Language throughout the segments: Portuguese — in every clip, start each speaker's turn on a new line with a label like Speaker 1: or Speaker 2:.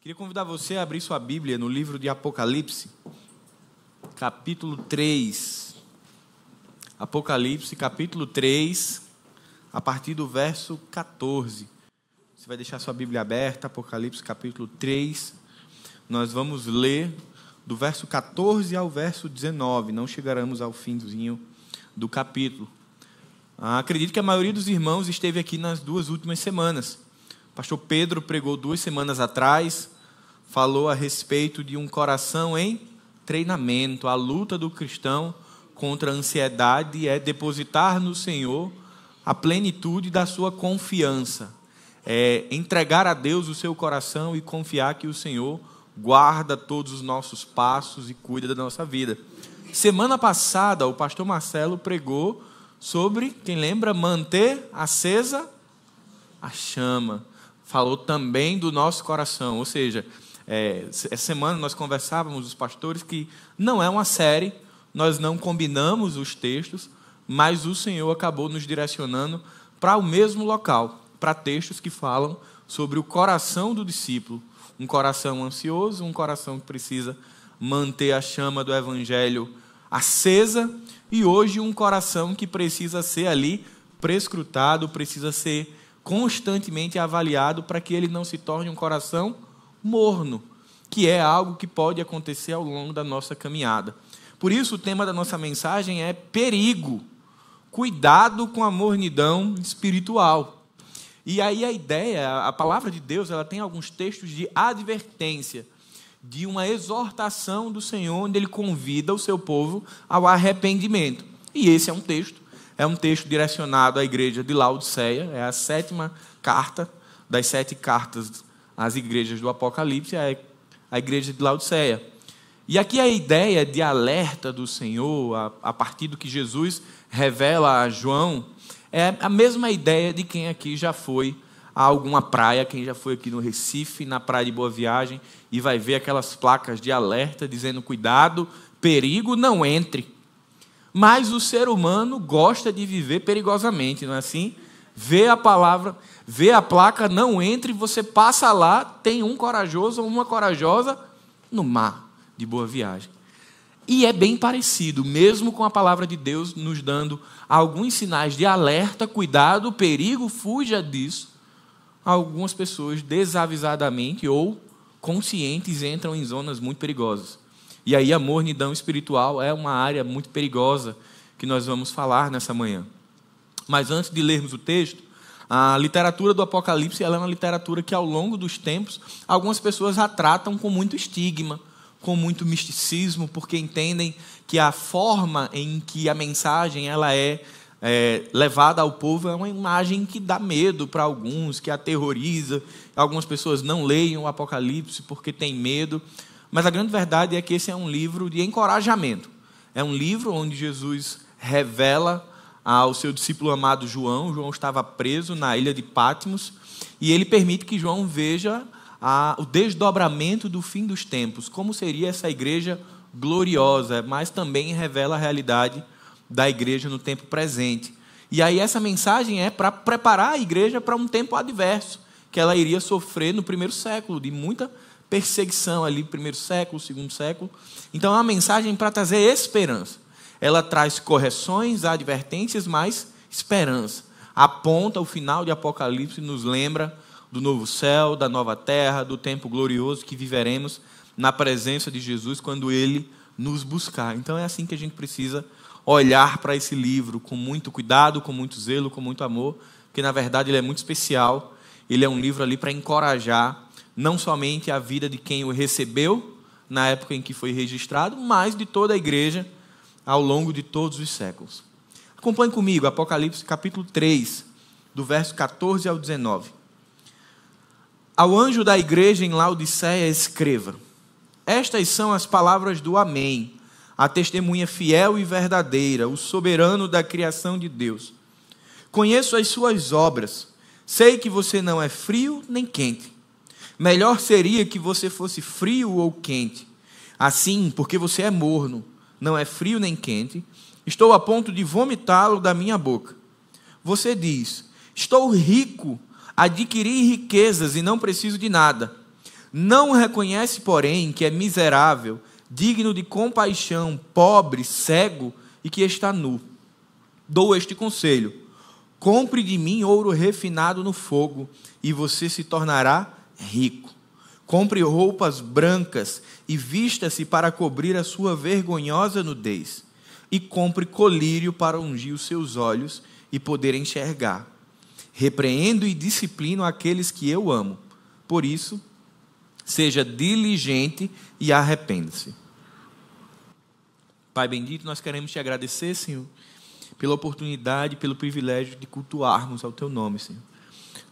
Speaker 1: Queria convidar você a abrir sua Bíblia no livro de Apocalipse, capítulo 3. Apocalipse, capítulo 3, a partir do verso 14. Você vai deixar sua Bíblia aberta, Apocalipse, capítulo 3. Nós vamos ler do verso 14 ao verso 19. Não chegaremos ao finzinho do capítulo. Acredito que a maioria dos irmãos esteve aqui nas 2 últimas semanas. O pastor Pedro pregou 2 semanas atrás, falou a respeito de um coração em treinamento. A luta do cristão contra a ansiedade é depositar no Senhor a plenitude da sua confiança. É entregar a Deus o seu coração e confiar que o Senhor guarda todos os nossos passos e cuida da nossa vida. Semana passada, o pastor Marcelo pregou sobre, quem lembra, manter acesa a chama. Falou também do nosso coração, ou seja, essa semana nós conversávamos, os pastores, que não é uma série, nós não combinamos os textos, mas o Senhor acabou nos direcionando para o mesmo local, para textos que falam sobre o coração do discípulo, um coração ansioso, um coração que precisa manter a chama do Evangelho acesa, e hoje um coração que precisa ser ali prescrutado, precisa ser constantemente avaliado para que ele não se torne um coração morno, que é algo que pode acontecer ao longo da nossa caminhada. Por isso o tema da nossa mensagem é perigo, cuidado com a mornidão espiritual. E aí a ideia, a palavra de Deus, ela tem alguns textos de advertência, de uma exortação do Senhor, onde Ele convida o seu povo ao arrependimento. E esse é um texto direcionado à igreja de Laodiceia, é a 7ª carta das 7 cartas às igrejas do Apocalipse, é a igreja de Laodiceia. E aqui a ideia de alerta do Senhor, a partir do que Jesus revela a João, é a mesma ideia de quem aqui já foi a alguma praia, quem já foi aqui no Recife, na praia de Boa Viagem, e vai ver aquelas placas de alerta dizendo: cuidado, perigo, não entre. Mas o ser humano gosta de viver perigosamente, não é assim? Vê a palavra, vê a placa, não entre, você passa lá, tem um corajoso ou uma corajosa no mar de Boa Viagem. E é bem parecido, mesmo com a palavra de Deus nos dando alguns sinais de alerta, cuidado, perigo, fuja disso. Algumas pessoas desavisadamente ou conscientes entram em zonas muito perigosas. E aí a mornidão espiritual é uma área muito perigosa que nós vamos falar nessa manhã. Mas antes de lermos o texto, a literatura do Apocalipse ela é uma literatura que ao longo dos tempos algumas pessoas a tratam com muito estigma, com muito misticismo, porque entendem que a forma em que a mensagem ela é levada ao povo é uma imagem que dá medo para alguns, que aterroriza. Algumas pessoas não leem o Apocalipse porque têm medo. Mas a grande verdade é que esse é um livro de encorajamento. É um livro onde Jesus revela ao seu discípulo amado João. João estava preso na ilha de Patmos e ele permite que João veja o desdobramento do fim dos tempos, como seria essa igreja gloriosa, mas também revela a realidade da igreja no tempo presente. E aí essa mensagem é para preparar a igreja para um tempo adverso, que ela iria sofrer no primeiro século, de muita perseguição ali, primeiro século, segundo século. Então é uma mensagem para trazer esperança. Ela traz correções, advertências, mas esperança. Aponta o final de Apocalipse e nos lembra do novo céu, da nova terra, do tempo glorioso que viveremos na presença de Jesus quando Ele nos buscar. Então é assim que a gente precisa olhar para esse livro, com muito cuidado, com muito zelo, com muito amor, porque na verdade ele é muito especial. Ele é um livro ali para encorajar não somente a vida de quem o recebeu na época em que foi registrado, mas de toda a igreja ao longo de todos os séculos. Acompanhe comigo Apocalipse capítulo 3, do verso 14 ao 19. Ao anjo da igreja em Laodiceia escreva: estas são as palavras do Amém, a testemunha fiel e verdadeira, o soberano da criação de Deus. Conheço as suas obras, sei que você não é frio nem quente. Melhor seria que você fosse frio ou quente. Assim, porque você é morno, não é frio nem quente, estou a ponto de vomitá-lo da minha boca. Você diz: estou rico, adquiri riquezas e não preciso de nada. Não reconhece, porém, que é miserável, digno de compaixão, pobre, cego e que está nu. Dou este conselho: compre de mim ouro refinado no fogo, e você se tornará rico. Compre roupas brancas e vista-se para cobrir a sua vergonhosa nudez. E compre colírio para ungir os seus olhos e poder enxergar. Repreendo e disciplino aqueles que eu amo. Por isso, seja diligente e arrependa-se. Pai bendito, nós queremos te agradecer, Senhor, pela oportunidade, pelo privilégio de cultuarmos ao teu nome, Senhor.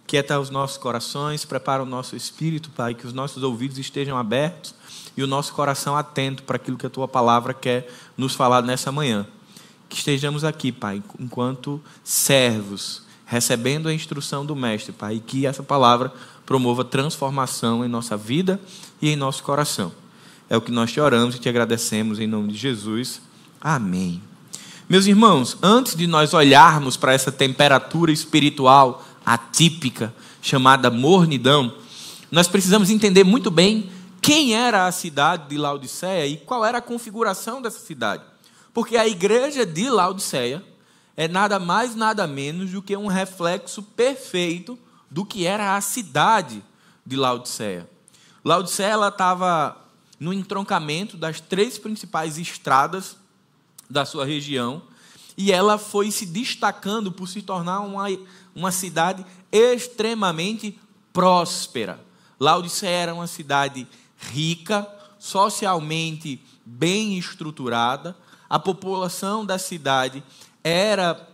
Speaker 1: Quieta os nossos corações, prepara o nosso espírito, Pai, que os nossos ouvidos estejam abertos e o nosso coração atento para aquilo que a tua palavra quer nos falar nessa manhã. Que estejamos aqui, Pai, enquanto servos, recebendo a instrução do Mestre, Pai, e que essa palavra promova transformação em nossa vida e em nosso coração. É o que nós te oramos e te agradecemos em nome de Jesus. Amém. Meus irmãos, antes de nós olharmos para essa temperatura espiritual atípica, chamada mornidão, nós precisamos entender muito bem quem era a cidade de Laodiceia e qual era a configuração dessa cidade. Porque a igreja de Laodiceia é nada mais, nada menos do que um reflexo perfeito do que era a cidade de Laodiceia. Laodiceia ela estava no entroncamento das 3 principais estradas da sua região, e ela foi se destacando por se tornar uma cidade extremamente próspera. Laodiceia era uma cidade rica, socialmente bem estruturada, a população da cidade era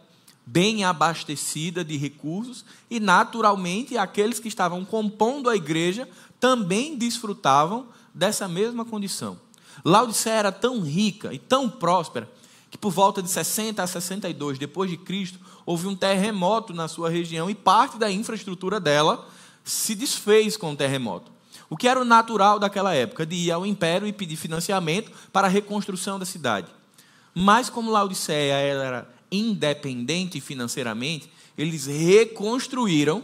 Speaker 1: bem abastecida de recursos e, naturalmente, aqueles que estavam compondo a igreja também desfrutavam dessa mesma condição. Laodiceia era tão rica e tão próspera que por volta de 60 a 62 depois de Cristo houve um terremoto na sua região e parte da infraestrutura dela se desfez com o terremoto. O que era o natural daquela época, de ir ao império e pedir financiamento para a reconstrução da cidade. Mas como Laodiceia era independente financeiramente, eles reconstruíram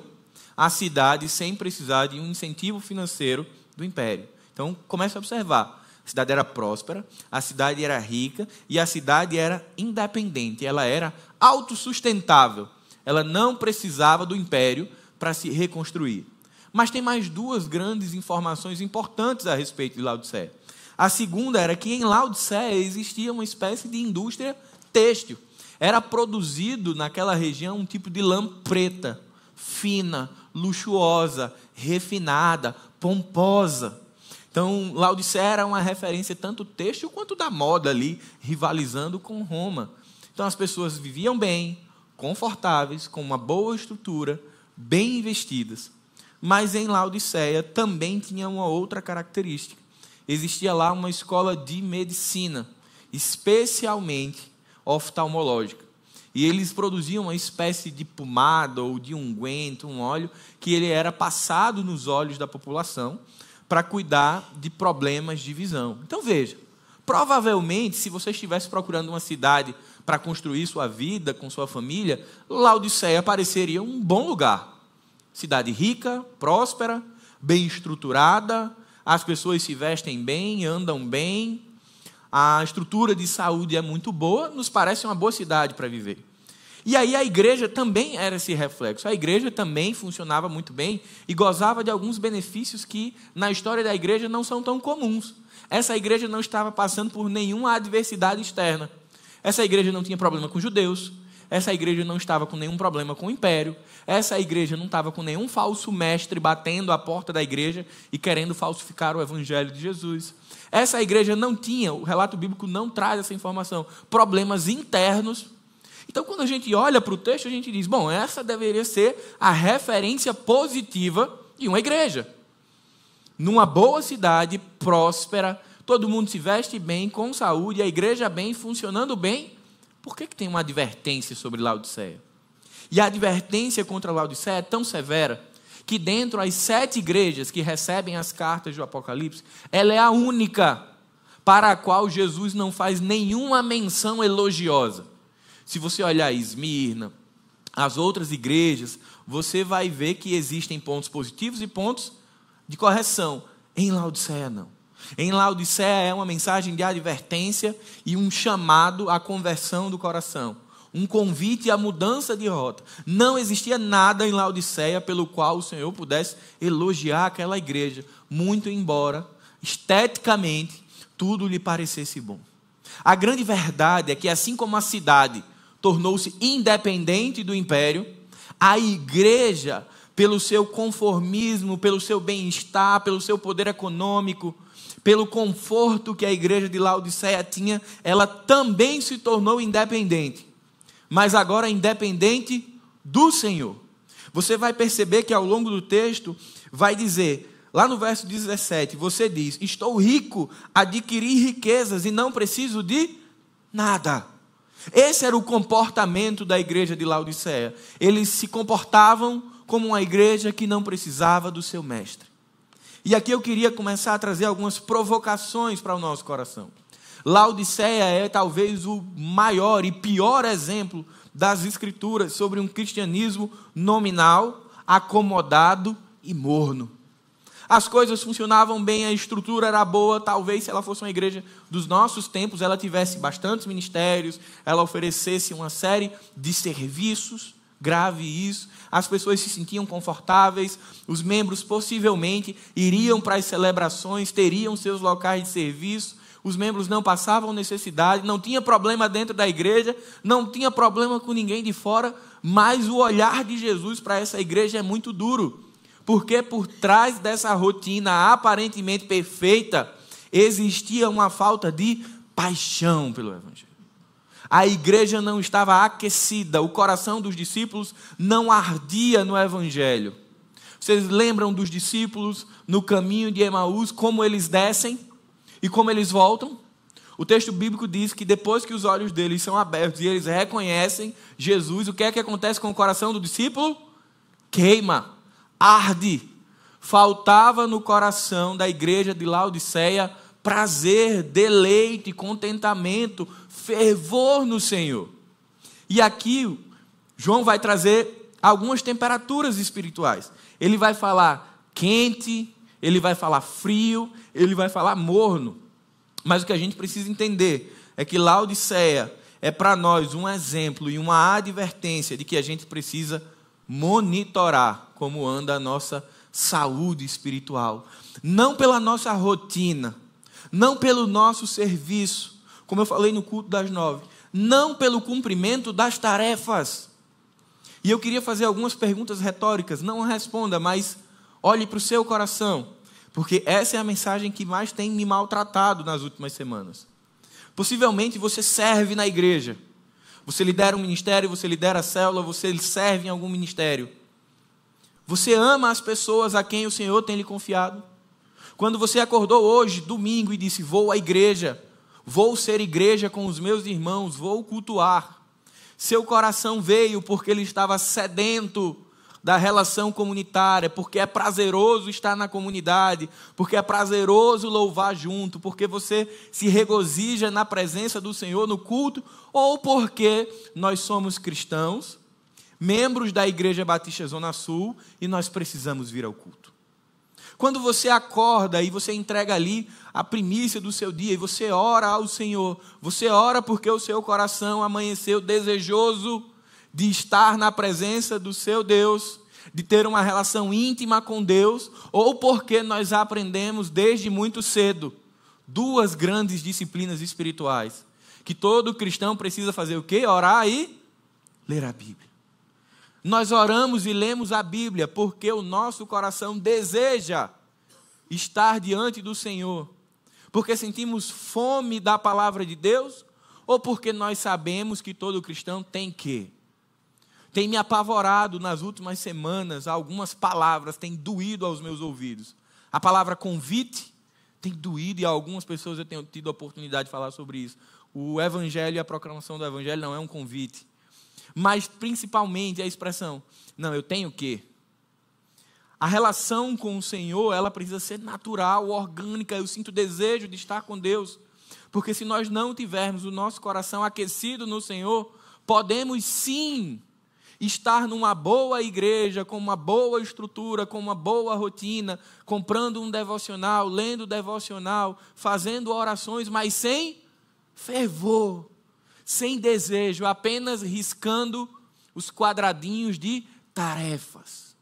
Speaker 1: a cidade sem precisar de um incentivo financeiro do império. Então, comece a observar. A cidade era próspera, a cidade era rica e a cidade era independente. Ela era autossustentável. Ela não precisava do império para se reconstruir. Mas tem mais 2 grandes informações importantes a respeito de Laodiceia. A segunda era que em Laodiceia existia uma espécie de indústria têxtil. Era produzido naquela região um tipo de lã preta, fina, luxuosa, refinada, pomposa. Então, Laodiceia era uma referência tanto têxtil quanto da moda ali, rivalizando com Roma. Então, as pessoas viviam bem, confortáveis, com uma boa estrutura, bem investidas. Mas em Laodiceia também tinha uma outra característica. Existia lá uma escola de medicina, especialmente oftalmológica. E eles produziam uma espécie de pomada ou de unguento, um óleo, que ele era passado nos olhos da população para cuidar de problemas de visão. Então veja, provavelmente se você estivesse procurando uma cidade para construir sua vida com sua família, Laodiceia pareceria um bom lugar. Cidade rica, próspera, bem estruturada, as pessoas se vestem bem, andam bem, a estrutura de saúde é muito boa, nos parece uma boa cidade para viver. E aí a igreja também era esse reflexo. A igreja também funcionava muito bem e gozava de alguns benefícios que na história da igreja não são tão comuns. Essa igreja não estava passando por nenhuma adversidade externa. Essa igreja não tinha problema com judeus. Essa igreja não estava com nenhum problema com o império. Essa igreja não estava com nenhum falso mestre batendo a porta da igreja e querendo falsificar o evangelho de Jesus. Essa igreja não tinha, o relato bíblico não traz essa informação, problemas internos. Então, quando a gente olha para o texto, a gente diz, bom, essa deveria ser a referência positiva de uma igreja. Numa boa cidade, próspera, todo mundo se veste bem, com saúde, a igreja bem, funcionando bem. Por que tem uma advertência sobre Laodiceia? E a advertência contra Laodiceia é tão severa que dentro das 7 igrejas que recebem as cartas do Apocalipse, ela é a única para a qual Jesus não faz nenhuma menção elogiosa. Se você olhar Esmirna, as outras igrejas, você vai ver que existem pontos positivos e pontos de correção. Em Laodiceia, não. Em Laodiceia é uma mensagem de advertência e um chamado à conversão do coração. Um convite à mudança de rota. Não existia nada em Laodiceia pelo qual o Senhor pudesse elogiar aquela igreja, muito embora, esteticamente, tudo lhe parecesse bom. A grande verdade é que, assim como a cidade tornou-se independente do império, a igreja, pelo seu conformismo, pelo seu bem-estar, pelo seu poder econômico, pelo conforto que a igreja de Laodiceia tinha, ela também se tornou independente. Mas agora independente do Senhor. Você vai perceber que ao longo do texto vai dizer, lá no verso 17, você diz: estou rico, adquiri riquezas e não preciso de nada. Esse era o comportamento da igreja de Laodiceia. Eles se comportavam como uma igreja que não precisava do seu mestre. E aqui eu queria começar a trazer algumas provocações para o nosso coração. Laodiceia é talvez o maior e pior exemplo das Escrituras sobre um cristianismo nominal, acomodado e morno. As coisas funcionavam bem, a estrutura era boa, talvez se ela fosse uma igreja dos nossos tempos, ela tivesse bastantes ministérios, ela oferecesse uma série de serviços, grave isso, as pessoas se sentiam confortáveis, os membros possivelmente iriam para as celebrações, teriam seus locais de serviço, os membros não passavam necessidade, não tinha problema dentro da igreja, não tinha problema com ninguém de fora, mas o olhar de Jesus para essa igreja é muito duro. Porque por trás dessa rotina aparentemente perfeita, existia uma falta de paixão pelo Evangelho. A igreja não estava aquecida, o coração dos discípulos não ardia no Evangelho. Vocês lembram dos discípulos no caminho de Emaús, como eles descem e como eles voltam? O texto bíblico diz que depois que os olhos deles são abertos e eles reconhecem Jesus, o que é que acontece com o coração do discípulo? Queima. Arde. Faltava no coração da igreja de Laodiceia prazer, deleite, contentamento, fervor no Senhor. E aqui João vai trazer algumas temperaturas espirituais. Ele vai falar quente, ele vai falar frio, ele vai falar morno. Mas o que a gente precisa entender é que Laodiceia é para nós um exemplo e uma advertência de que a gente precisa monitorar como anda a nossa saúde espiritual. Não pela nossa rotina, não pelo nosso serviço, como eu falei no culto das 9, não pelo cumprimento das tarefas. E eu queria fazer algumas perguntas retóricas, não responda, mas olhe para o seu coração, porque essa é a mensagem que mais tem me maltratado nas últimas semanas. Possivelmente você serve na igreja, você lidera um ministério, você lidera a célula, você serve em algum ministério. Você ama as pessoas a quem o Senhor tem lhe confiado? Quando você acordou hoje, domingo, e disse: vou à igreja, vou ser igreja com os meus irmãos, vou cultuar. Seu coração veio porque ele estava sedento da relação comunitária, porque é prazeroso estar na comunidade, porque é prazeroso louvar junto, porque você se regozija na presença do Senhor no culto, ou porque nós somos cristãos, membros da Igreja Batista Zona Sul, e nós precisamos vir ao culto. Quando você acorda e você entrega ali a primícia do seu dia, e você ora ao Senhor, você ora porque o seu coração amanheceu desejoso de estar na presença do seu Deus, de ter uma relação íntima com Deus, ou porque nós aprendemos desde muito cedo duas grandes disciplinas espirituais, que todo cristão precisa fazer o quê? Orar e ler a Bíblia. Nós oramos e lemos a Bíblia porque o nosso coração deseja estar diante do Senhor, porque sentimos fome da palavra de Deus, ou porque nós sabemos que todo cristão tem que. Tem me apavorado nas últimas semanas, algumas palavras têm doído aos meus ouvidos. A palavra convite tem doído, e algumas pessoas eu tenho tido a oportunidade de falar sobre isso. O Evangelho e a proclamação do Evangelho não é um convite. Mas principalmente a expressão, não, eu tenho que. A relação com o Senhor, ela precisa ser natural, orgânica. Eu sinto desejo de estar com Deus. Porque se nós não tivermos o nosso coração aquecido no Senhor, podemos sim estar numa boa igreja, com uma boa estrutura, com uma boa rotina, comprando um devocional, lendo devocional, fazendo orações, mas sem fervor, sem desejo, apenas riscando os quadradinhos de tarefas.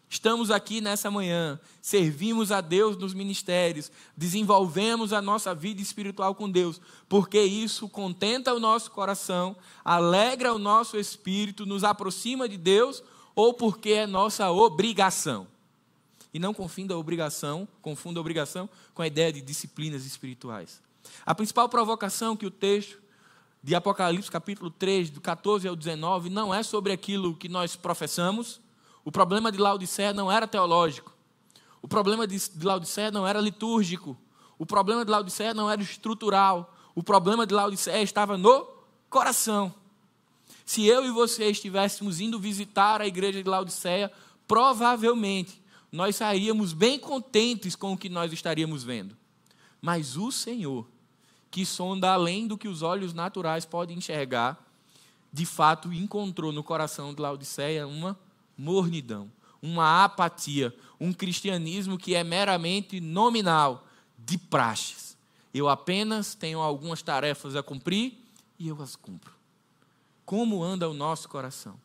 Speaker 1: Estamos aqui nessa manhã, servimos a Deus nos ministérios, desenvolvemos a nossa vida espiritual com Deus, porque isso contenta o nosso coração, alegra o nosso espírito, nos aproxima de Deus, ou porque é nossa obrigação. E não confunda a obrigação com a ideia de disciplinas espirituais. A principal provocação que o texto de Apocalipse, capítulo 3, do 14 ao 19, não é sobre aquilo que nós professamos. O problema de Laodiceia não era teológico. O problema de Laodiceia não era litúrgico. O problema de Laodiceia não era estrutural. O problema de Laodiceia estava no coração. Se eu e você estivéssemos indo visitar a igreja de Laodiceia, provavelmente nós sairíamos bem contentes com o que nós estaríamos vendo. Mas o Senhor, que sonda além do que os olhos naturais podem enxergar, de fato encontrou no coração de Laodiceia uma mornidão, uma apatia, um cristianismo que é meramente nominal, de praxes. Eu apenas tenho algumas tarefas a cumprir e eu as cumpro. Como anda o nosso coração?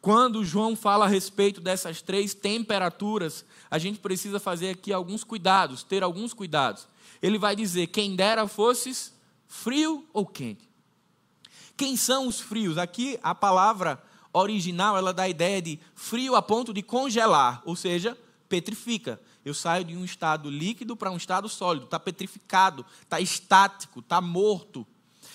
Speaker 1: Quando João fala a respeito dessas 3 temperaturas, a gente precisa fazer aqui ter alguns cuidados. Ele vai dizer, quem dera fosses frio ou quente. Quem são os frios? Aqui a palavra original, ela dá a ideia de frio a ponto de congelar, ou seja, petrifica. Eu saio de um estado líquido para um estado sólido, está petrificado, está estático, está morto.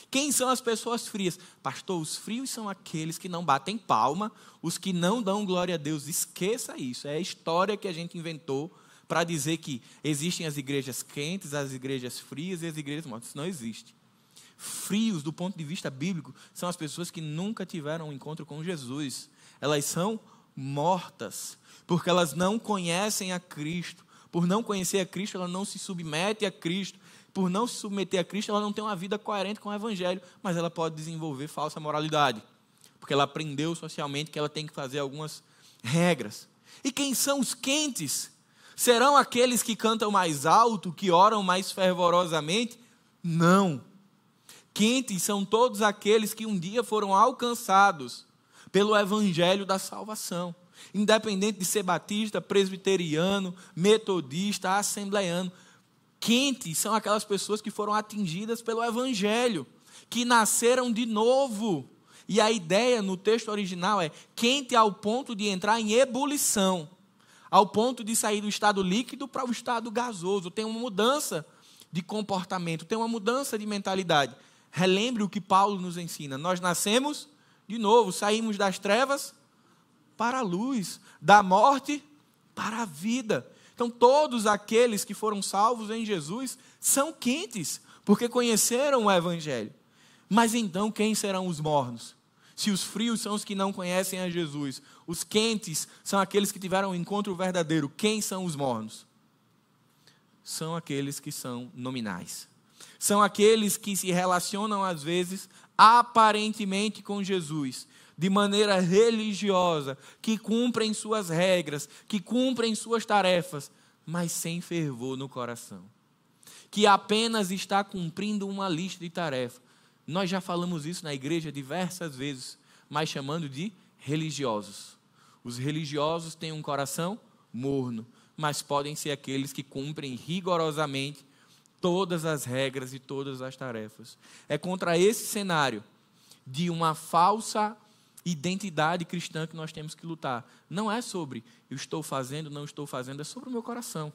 Speaker 1: Quem são as pessoas frias? Pastor, os frios são aqueles que não batem palma, os que não dão glória a Deus. Esqueça isso, é a história que a gente inventou para dizer que existem as igrejas quentes, as igrejas frias e as igrejas mortas. Isso não existe. Frios, do ponto de vista bíblico, são as pessoas que nunca tiveram um encontro com Jesus. Elas são mortas, porque elas não conhecem a Cristo. Por não conhecer a Cristo, ela não se submete a Cristo. Por não se submeter a Cristo, ela não tem uma vida coerente com o Evangelho, mas ela pode desenvolver falsa moralidade, porque ela aprendeu socialmente que ela tem que fazer algumas regras. E quem são os quentes? Serão aqueles que cantam mais alto, que oram mais fervorosamente? Não. Quentes são todos aqueles que um dia foram alcançados pelo evangelho da salvação. Independente de ser batista, presbiteriano, metodista, assembleiano. Quentes são aquelas pessoas que foram atingidas pelo evangelho, que nasceram de novo. E a ideia no texto original é quente ao ponto de entrar em ebulição, ao ponto de sair do estado líquido para o estado gasoso. Tem uma mudança de comportamento, tem uma mudança de mentalidade. Relembre o que Paulo nos ensina. Nós nascemos de novo, saímos das trevas para a luz, da morte para a vida. Então, todos aqueles que foram salvos em Jesus são quentes, porque conheceram o Evangelho. Mas então, quem serão os mornos? Se os frios são os que não conhecem a Jesus, os quentes são aqueles que tiveram um encontro verdadeiro. Quem são os mornos? São aqueles que são nominais. São aqueles que se relacionam, às vezes, aparentemente com Jesus, de maneira religiosa, que cumprem suas regras, que cumprem suas tarefas, mas sem fervor no coração. Que apenas está cumprindo uma lista de tarefas. Nós já falamos isso na igreja diversas vezes, mas chamando de religiosos. Os religiosos têm um coração morno, mas podem ser aqueles que cumprem rigorosamente todas as regras e todas as tarefas. É contra esse cenário de uma falsa identidade cristã que nós temos que lutar. Não é sobre eu estou fazendo, não estou fazendo, é sobre o meu coração.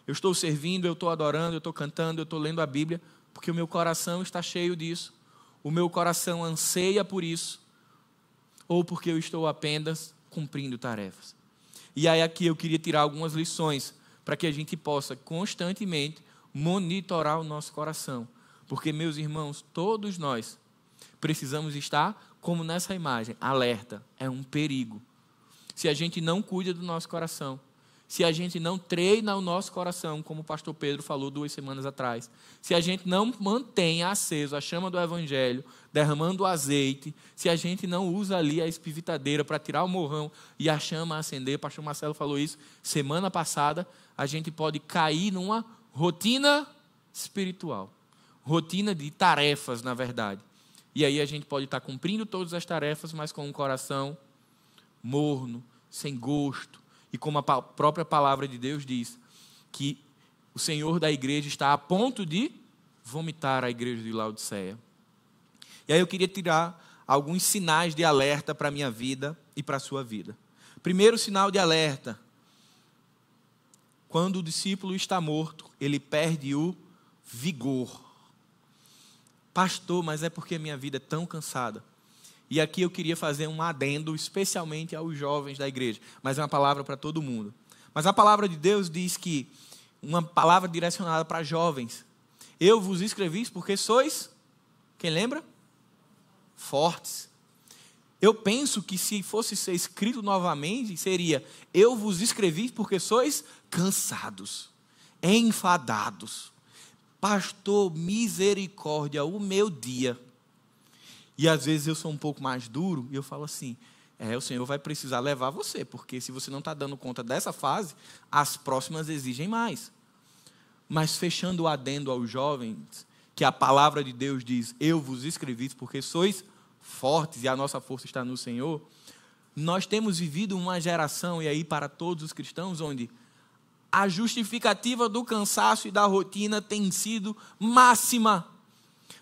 Speaker 1: Eu estou servindo, eu estou adorando, eu estou cantando, eu estou lendo a Bíblia, porque o meu coração está cheio disso. O meu coração anseia por isso, ou porque eu estou apenas cumprindo tarefas. E aí aqui eu queria tirar algumas lições para que a gente possa constantemente monitorar o nosso coração. Porque, meus irmãos, todos nós precisamos estar, como nessa imagem, alerta. É um perigo. Se a gente não cuida do nosso coração, se a gente não treina o nosso coração, como o pastor Pedro falou 2 semanas atrás, se a gente não mantém aceso a chama do evangelho, derramando o azeite, se a gente não usa ali a espivitadeira para tirar o morrão e a chama acender, o pastor Marcelo falou isso semana passada, a gente pode cair numa rotina espiritual, rotina de tarefas, na verdade. E aí a gente pode estar cumprindo todas as tarefas, mas com um coração morno, sem gosto. E como a própria palavra de Deus diz, que o Senhor da igreja está a ponto de vomitar a igreja de Laodiceia. E aí eu queria tirar alguns sinais de alerta para a minha vida e para a sua vida. Primeiro sinal de alerta: quando o discípulo está morto, ele perde o vigor. Pastor, mas é porque a minha vida é tão cansada. E aqui eu queria fazer um adendo, especialmente aos jovens da igreja, mas é uma palavra para todo mundo. Mas a palavra de Deus diz que, uma palavra direcionada para jovens: eu vos escrevi porque sois, quem lembra? Fortes. Eu penso que se fosse ser escrito novamente, seria: eu vos escrevi porque sois cansados, enfadados. Pastor, misericórdia, o meu dia. E às vezes eu sou um pouco mais duro e eu falo assim: o Senhor vai precisar levar você, porque se você não está dando conta dessa fase, as próximas exigem mais. Mas fechando o adendo aos jovens, que a palavra de Deus diz: eu vos escrevi porque sois fortes e a nossa força está no Senhor. Nós temos vivido uma geração, e aí para todos os cristãos, onde a justificativa do cansaço e da rotina tem sido máxima,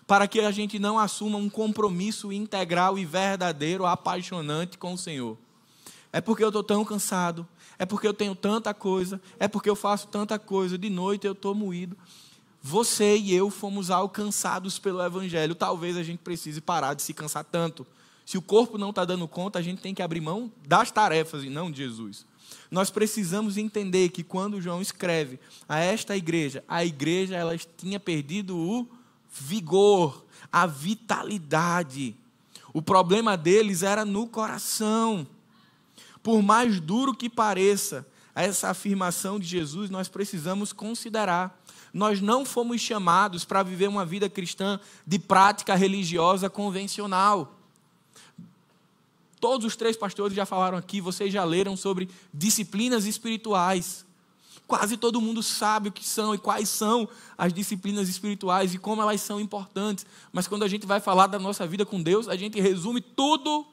Speaker 1: para que a gente não assuma um compromisso integral e verdadeiro, apaixonante com o Senhor. É porque eu estou tão cansado, é porque eu tenho tanta coisa, é porque eu faço tanta coisa, de noite eu estou moído. Você e eu fomos alcançados pelo Evangelho. Talvez a gente precise parar de se cansar tanto. Se o corpo não está dando conta, a gente tem que abrir mão das tarefas e não de Jesus. Nós precisamos entender que quando João escreve a esta igreja, a igreja ela tinha perdido o vigor, a vitalidade. O problema deles era no coração. Por mais duro que pareça essa afirmação de Jesus, nós precisamos considerar. Nós não fomos chamados para viver uma vida cristã de prática religiosa convencional. Todos os 3 pastores já falaram aqui, vocês já leram sobre disciplinas espirituais. Quase todo mundo sabe o que são e quais são as disciplinas espirituais e como elas são importantes. Mas quando a gente vai falar da nossa vida com Deus, a gente resume tudo.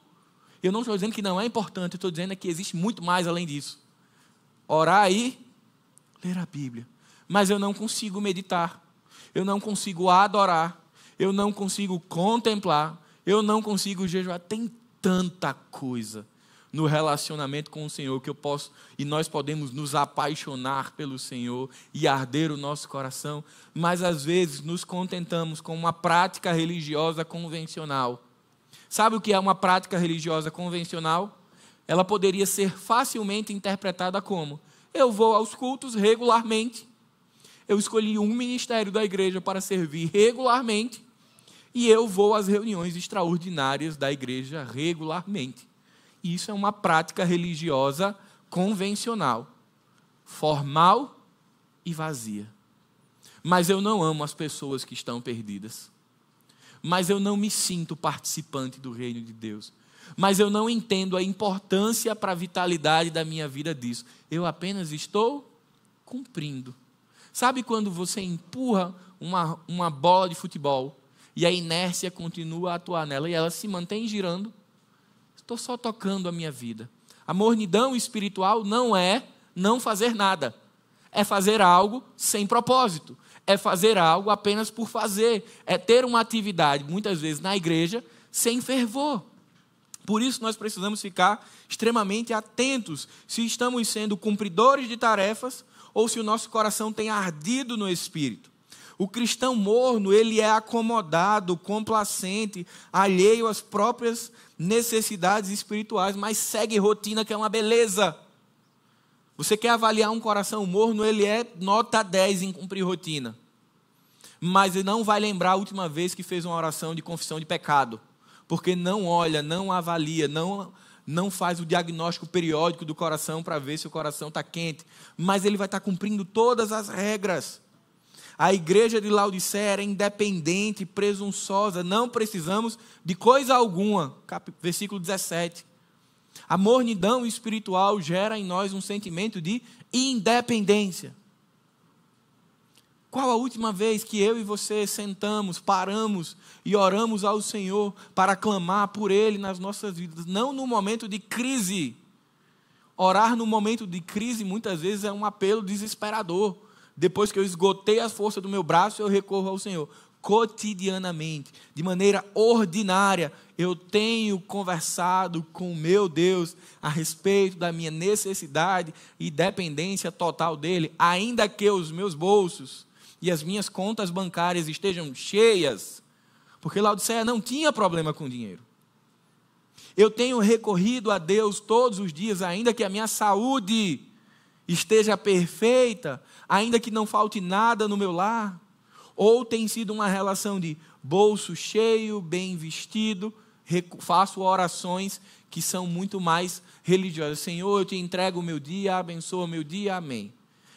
Speaker 1: Eu não estou dizendo que não é importante, eu estou dizendo que existe muito mais além disso. Orar e ler a Bíblia. Mas eu não consigo meditar, eu não consigo adorar, eu não consigo contemplar, eu não consigo jejuar. Tem tanta coisa no relacionamento com o Senhor que eu posso e nós podemos nos apaixonar pelo Senhor e arder o nosso coração, mas às vezes nos contentamos com uma prática religiosa convencional. Sabe o que é uma prática religiosa convencional? Ela poderia ser facilmente interpretada como: eu vou aos cultos regularmente, eu escolhi um ministério da igreja para servir regularmente e eu vou às reuniões extraordinárias da igreja regularmente. Isso é uma prática religiosa convencional, formal e vazia. Mas eu não amo as pessoas que estão perdidas. Mas eu não me sinto participante do reino de Deus. Mas eu não entendo a importância para a vitalidade da minha vida disso. Eu apenas estou cumprindo. Sabe quando você empurra uma bola de futebol e a inércia continua a atuar nela e ela se mantém girando? Estou só tocando a minha vida. A mornidão espiritual não é não fazer nada. É fazer algo sem propósito. É fazer algo apenas por fazer. É ter uma atividade, muitas vezes na igreja, sem fervor. Por isso nós precisamos ficar extremamente atentos se estamos sendo cumpridores de tarefas ou se o nosso coração tem ardido no Espírito. O cristão morno, ele é acomodado, complacente, alheio às próprias necessidades espirituais, mas segue rotina, que é uma beleza. Você quer avaliar um coração morno, ele é nota 10 em cumprir rotina. Mas ele não vai lembrar a última vez que fez uma oração de confissão de pecado, porque não olha, não avalia, não faz o diagnóstico periódico do coração para ver se o coração está quente, mas ele vai estar cumprindo todas as regras. A igreja de Laodiceia era independente, presunçosa, não precisamos de coisa alguma. Versículo 17. A mornidão espiritual gera em nós um sentimento de independência. Qual a última vez que eu e você sentamos, paramos e oramos ao Senhor para clamar por Ele nas nossas vidas? Não no momento de crise. Orar no momento de crise muitas vezes é um apelo desesperador. Depois que eu esgotei a força do meu braço, eu recorro ao Senhor. Cotidianamente, de maneira ordinária, eu tenho conversado com o meu Deus a respeito da minha necessidade e dependência total dEle, ainda que os meus bolsos e as minhas contas bancárias estejam cheias, porque Laodiceia não tinha problema com dinheiro. Eu tenho recorrido a Deus todos os dias, ainda que a minha saúde esteja perfeita, ainda que não falte nada no meu lar, ou tem sido uma relação de bolso cheio, bem vestido, faço orações que são muito mais religiosas. Senhor, eu te entrego o meu dia, abençoa o meu dia, amém.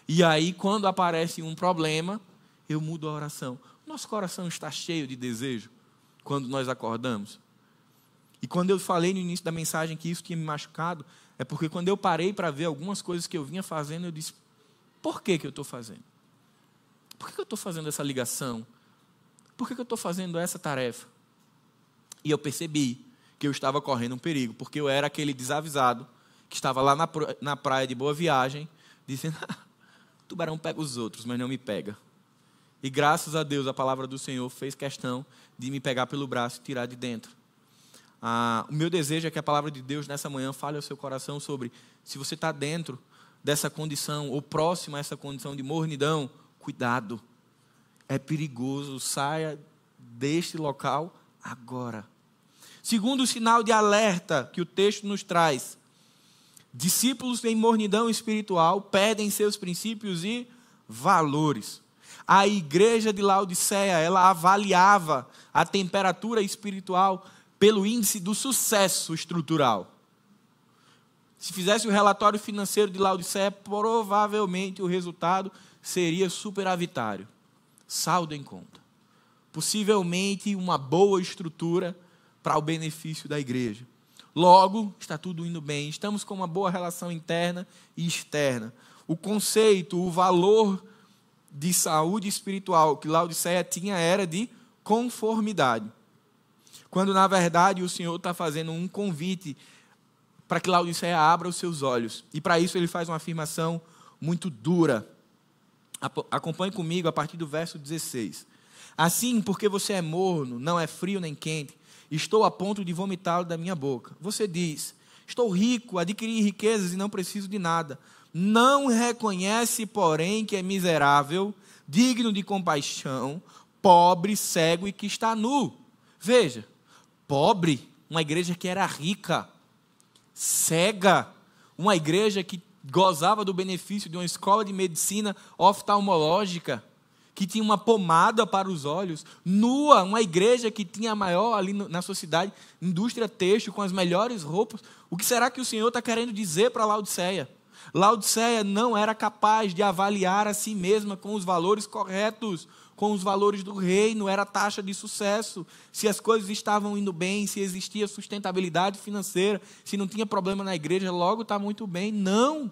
Speaker 1: E aí, quando aparece um problema, eu mudo a oração. Nosso coração está cheio de desejo quando nós acordamos. E quando eu falei no início da mensagem que isso tinha me machucado, é porque quando eu parei para ver algumas coisas que eu vinha fazendo, eu disse, por que eu estou fazendo? Por que eu estou fazendo essa ligação? Por que eu estou fazendo essa tarefa? E eu percebi que eu estava correndo um perigo, porque eu era aquele desavisado que estava lá na praia de Boa Viagem, dizendo, tubarão pega os outros, mas não me pega. E graças a Deus, a palavra do Senhor fez questão de me pegar pelo braço e tirar de dentro. O meu desejo é que a palavra de Deus nessa manhã fale ao seu coração sobre, se você está dentro dessa condição, ou próximo a essa condição de mornidão, cuidado, é perigoso, saia deste local agora. Segundo sinal de alerta que o texto nos traz, discípulos em mornidão espiritual perdem seus princípios e valores. A igreja de Laodiceia, ela avaliava a temperatura espiritual pelo índice do sucesso estrutural. Se fizesse o relatório financeiro de Laodiceia, provavelmente o resultado seria superavitário. Saldo em conta. Possivelmente uma boa estrutura para o benefício da igreja. Logo, está tudo indo bem. Estamos com uma boa relação interna e externa. O conceito, o valor de saúde espiritual que Laodiceia tinha era de conformidade. Quando, na verdade, o Senhor está fazendo um convite para que Laodiceia abra os seus olhos. E para isso ele faz uma afirmação muito dura. Acompanhe comigo a partir do verso 16. Assim, porque você é morno, não é frio nem quente, estou a ponto de vomitá-lo da minha boca. Você diz, estou rico, adquiri riquezas e não preciso de nada. Não reconhece, porém, que é miserável, digno de compaixão, pobre, cego e que está nu. Veja, pobre, uma igreja que era rica, cega, uma igreja que gozava do benefício de uma escola de medicina oftalmológica, que tinha uma pomada para os olhos, nua, uma igreja que tinha a maior ali na sua cidade, indústria têxtil, com as melhores roupas. O que será que o Senhor está querendo dizer para Laodiceia? Laodiceia não era capaz de avaliar a si mesma com os valores corretos, com os valores do reino, era taxa de sucesso, se as coisas estavam indo bem, se existia sustentabilidade financeira, se não tinha problema na igreja, logo está muito bem. Não!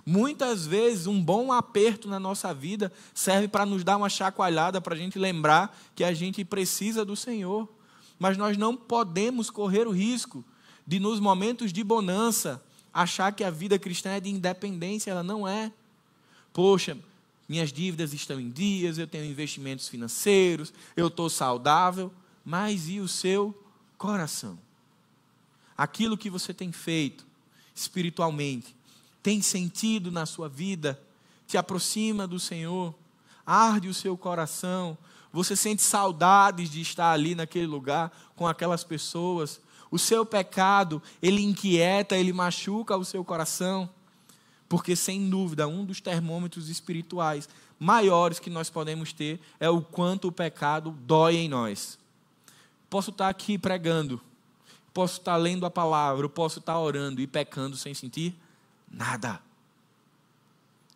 Speaker 1: Muitas vezes um bom aperto na nossa vida serve para nos dar uma chacoalhada, para a gente lembrar que a gente precisa do Senhor. Mas nós não podemos correr o risco de, nos momentos de bonança, achar que a vida cristã é de independência. Ela não é. Poxa, minhas dívidas estão em dias, eu tenho investimentos financeiros, eu estou saudável, mas e o seu coração? Aquilo que você tem feito espiritualmente, tem sentido na sua vida, te aproxima do Senhor, arde o seu coração, você sente saudades de estar ali naquele lugar com aquelas pessoas. O seu pecado, ele inquieta, ele machuca o seu coração. Porque, sem dúvida, um dos termômetros espirituais maiores que nós podemos ter é o quanto o pecado dói em nós. Posso estar aqui pregando, posso estar lendo a palavra, eu posso estar orando e pecando sem sentir nada.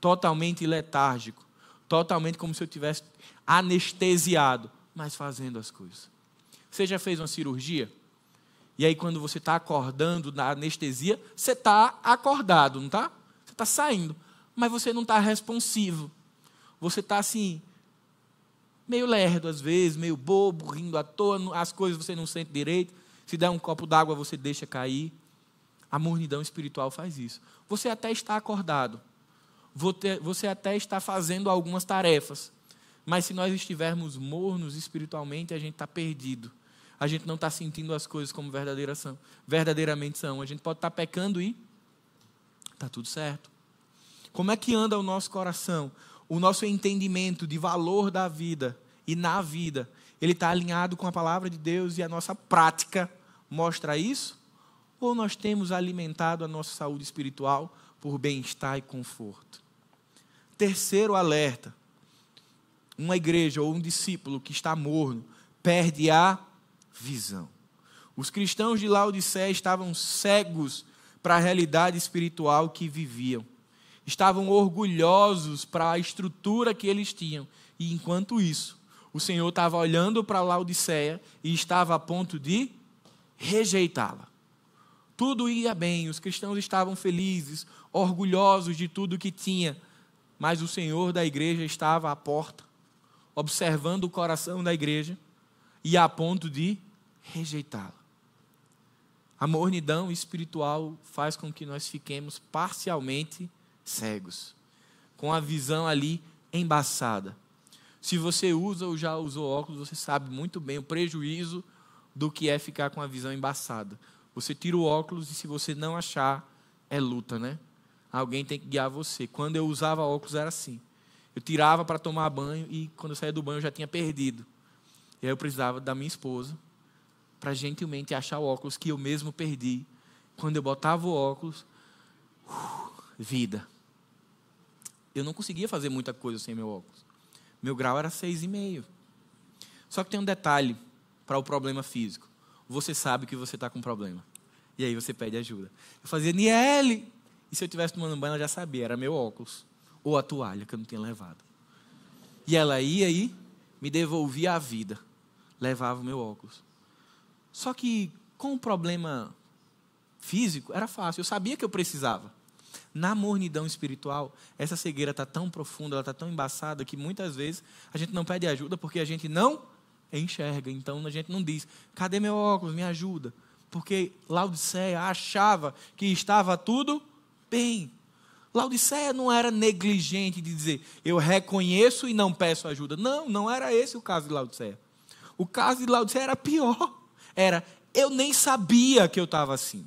Speaker 1: Totalmente letárgico, totalmente como se eu tivesse anestesiado, mas fazendo as coisas. Você já fez uma cirurgia? E aí quando você está acordando na anestesia, você está acordado, não está? Você está saindo, mas você não está responsivo. Você está assim, meio lerdo às vezes, meio bobo, rindo à toa, as coisas você não sente direito. Se der um copo d'água, você deixa cair. A mornidão espiritual faz isso. Você até está acordado. Você até está fazendo algumas tarefas. Mas se nós estivermos mornos espiritualmente, a gente está perdido. A gente não está sentindo as coisas como verdadeiramente são. A gente pode estar pecando e está tudo certo. Como é que anda o nosso coração? O nosso entendimento de valor da vida e na vida, ele está alinhado com a palavra de Deus e a nossa prática mostra isso? Ou nós temos alimentado a nossa saúde espiritual por bem-estar e conforto? Terceiro alerta. Uma igreja ou um discípulo que está morno perde a visão. Os cristãos de Laodiceia estavam cegos para a realidade espiritual que viviam. Estavam orgulhosos para a estrutura que eles tinham. E enquanto isso, o Senhor estava olhando para Laodiceia e estava a ponto de rejeitá-la. Tudo ia bem, os cristãos estavam felizes, orgulhosos de tudo que tinha. Mas o Senhor da igreja estava à porta, observando o coração da igreja e a ponto de rejeitá-la. A mornidão espiritual faz com que nós fiquemos parcialmente cegos, com a visão ali embaçada. Se você usa ou já usou óculos, você sabe muito bem o prejuízo do que é ficar com a visão embaçada. Você tira o óculos e se você não achar, é luta, né? Alguém tem que guiar você. Quando eu usava óculos era assim. Eu tirava para tomar banho e quando eu saía do banho eu já tinha perdido. E aí eu precisava da minha esposa para gentilmente achar o óculos que eu mesmo perdi. Quando eu botava o óculos, vida. Eu não conseguia fazer muita coisa sem meu óculos. Meu grau era 6,5. Só que tem um detalhe para o problema físico. Você sabe que você está com problema. E aí você pede ajuda. Eu fazia, Niele! E se eu estivesse tomando banho, ela já sabia, era meu óculos. Ou a toalha que eu não tinha levado. E ela ia aí, me devolvia a vida. Levava o meu óculos. Só que com o problema físico, era fácil. Eu sabia que eu precisava. Na mornidão espiritual, essa cegueira está tão profunda, ela está tão embaçada, que muitas vezes a gente não pede ajuda porque a gente não enxerga. Então a gente não diz, cadê meu óculos, me ajuda? Porque Laodiceia achava que estava tudo bem. Laodiceia não era negligente de dizer, eu reconheço e não peço ajuda. Não, não era esse o caso de Laodiceia. O caso de Laodiceia era pior. Era, eu nem sabia que eu estava assim.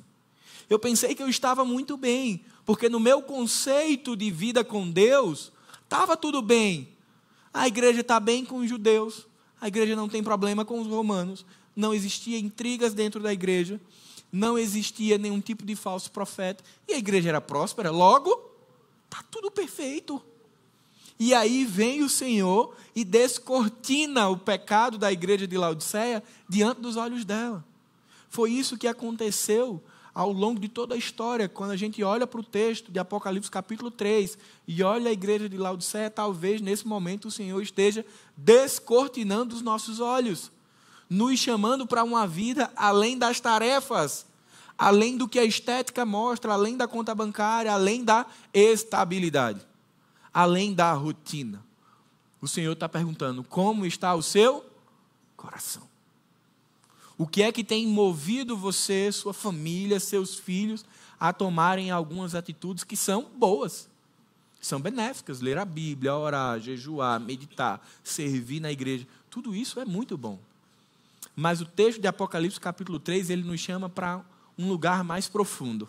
Speaker 1: Eu pensei que eu estava muito bem, porque no meu conceito de vida com Deus, estava tudo bem. A igreja está bem com os judeus, a igreja não tem problema com os romanos, não existia intrigas dentro da igreja, não existia nenhum tipo de falso profeta, e a igreja era próspera, logo, está tudo perfeito. E aí vem o Senhor e descortina o pecado da igreja de Laodiceia diante dos olhos dela. Foi isso que aconteceu ao longo de toda a história. Quando a gente olha para o texto de Apocalipse capítulo 3 e olha a igreja de Laodiceia, talvez nesse momento o Senhor esteja descortinando os nossos olhos, nos chamando para uma vida além das tarefas, além do que a estética mostra, além da conta bancária, além da estabilidade, além da rotina. O Senhor está perguntando, como está o seu coração? O que é que tem movido você, sua família, seus filhos, a tomarem algumas atitudes que são boas, são benéficas? Ler a Bíblia, orar, jejuar, meditar, servir na igreja, tudo isso é muito bom. Mas o texto de Apocalipse capítulo 3, ele nos chama para um lugar mais profundo.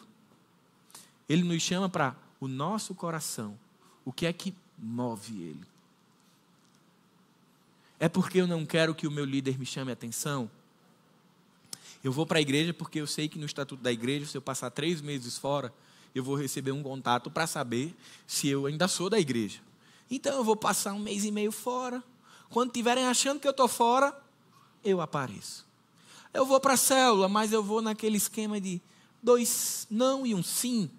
Speaker 1: Ele nos chama para o nosso coração. O que é que move ele? É porque eu não quero que o meu líder me chame a atenção? Eu vou para a igreja porque eu sei que no estatuto da igreja, se eu passar 3 meses fora, eu vou receber um contato para saber se eu ainda sou da igreja. Então eu vou passar 1 mês e meio fora. Quando estiverem achando que eu estou fora, eu apareço. Eu vou para a célula, mas eu vou naquele esquema de 2 não e 1 sim.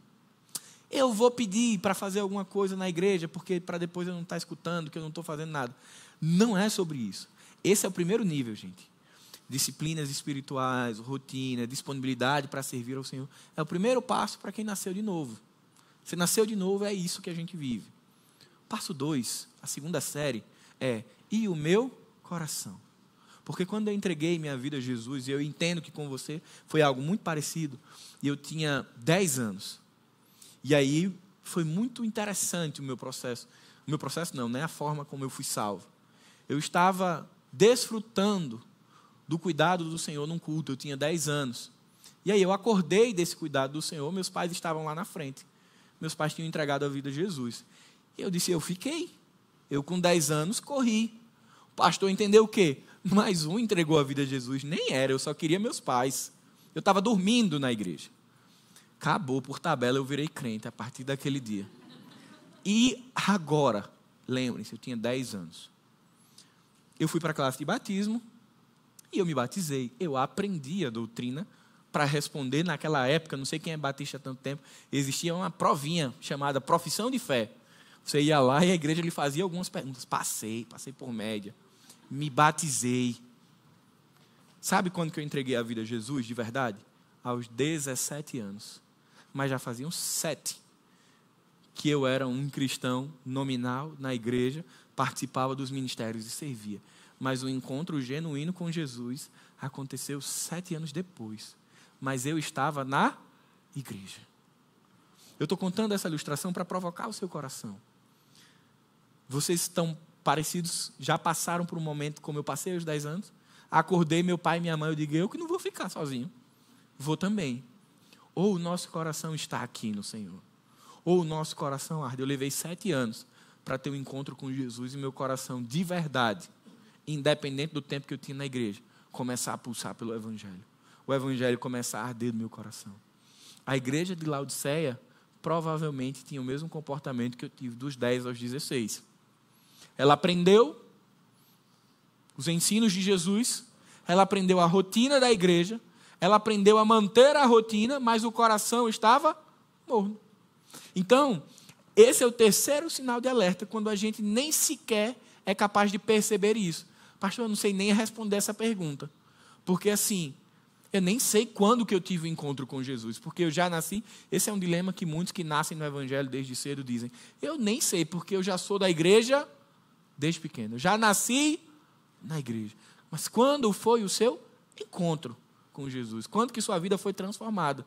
Speaker 1: Eu vou pedir para fazer alguma coisa na igreja, porque para depois eu não estar escutando, que eu não estou fazendo nada. Não é sobre isso. Esse é o primeiro nível, gente. Disciplinas espirituais, rotina, disponibilidade para servir ao Senhor. É o primeiro passo para quem nasceu de novo. Você nasceu de novo, é isso que a gente vive. Passo 2, a segunda série, é e o meu coração. Porque quando eu entreguei minha vida a Jesus, e eu entendo que com você foi algo muito parecido, e eu tinha 10 anos. E aí foi muito interessante o meu processo. O meu processo não, né? A forma como eu fui salvo. Eu estava desfrutando do cuidado do Senhor num culto, eu tinha 10 anos. E aí eu acordei desse cuidado do Senhor, meus pais estavam lá na frente. Meus pais tinham entregado a vida a Jesus. E eu disse, eu fiquei. Eu com 10 anos corri. O pastor entendeu o quê? Mais um entregou a vida a Jesus. Nem era, eu só queria meus pais. Eu estava dormindo na igreja. Acabou, por tabela, eu virei crente a partir daquele dia. E agora, lembrem-se, eu tinha 10 anos. Eu fui para a classe de batismo e eu me batizei. Eu aprendi a doutrina para responder naquela época, não sei quem é batista há tanto tempo, existia uma provinha chamada profissão de fé. Você ia lá e a igreja lhe fazia algumas perguntas. Passei por média. Me batizei. Sabe quando que eu entreguei a vida a Jesus, de verdade? Aos 17 anos. Mas já faziam 7 que eu era um cristão nominal na igreja, participava dos ministérios e servia. Mas o encontro genuíno com Jesus aconteceu 7 anos depois. Mas eu estava na igreja. Eu estou contando essa ilustração para provocar o seu coração. Vocês estão parecidos, já passaram por um momento como eu passei aos 10 anos? Acordei meu pai e minha mãe, eu digo, eu que não vou ficar sozinho. Vou também. Ou o nosso coração está aqui no Senhor, ou o nosso coração arde. Eu levei 7 anos para ter um encontro com Jesus e meu coração, de verdade, independente do tempo que eu tinha na igreja, começar a pulsar pelo Evangelho. O Evangelho começar a arder no meu coração. A igreja de Laodiceia provavelmente tinha o mesmo comportamento que eu tive dos 10 aos 16. Ela aprendeu os ensinos de Jesus, ela aprendeu a rotina da igreja, ela aprendeu a manter a rotina, mas o coração estava morno. Então, esse é o terceiro sinal de alerta, quando a gente nem sequer é capaz de perceber isso. Pastor, eu não sei nem responder essa pergunta. Porque assim, eu nem sei quando que eu tive o encontro com Jesus, porque eu já nasci. Esse é um dilema que muitos que nascem no Evangelho desde cedo dizem. Eu nem sei, porque eu já sou da igreja desde pequeno. Eu já nasci na igreja. Mas quando foi o seu encontro com Jesus? Quando que sua vida foi transformada?